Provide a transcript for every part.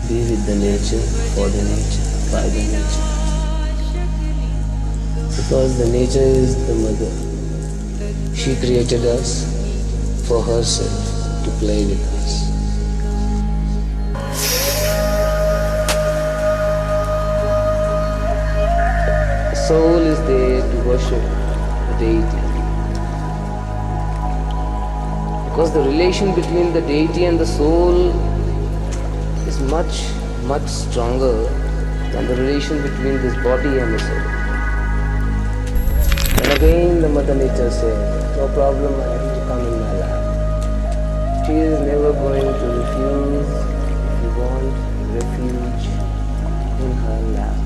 be with the nature, for the nature, by the nature. Because the nature is the mother. She created us for herself to play with us. The soul is there to worship the deity. Because the relation between the deity and the soul is much, much stronger than the relation between this body and the soul. And again the Mother Nature said, no problem, I have to come in my lap. She is never going to refuse if you want refuge in her lap.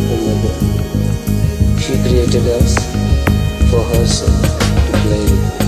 her mother. She created us for herself to play with.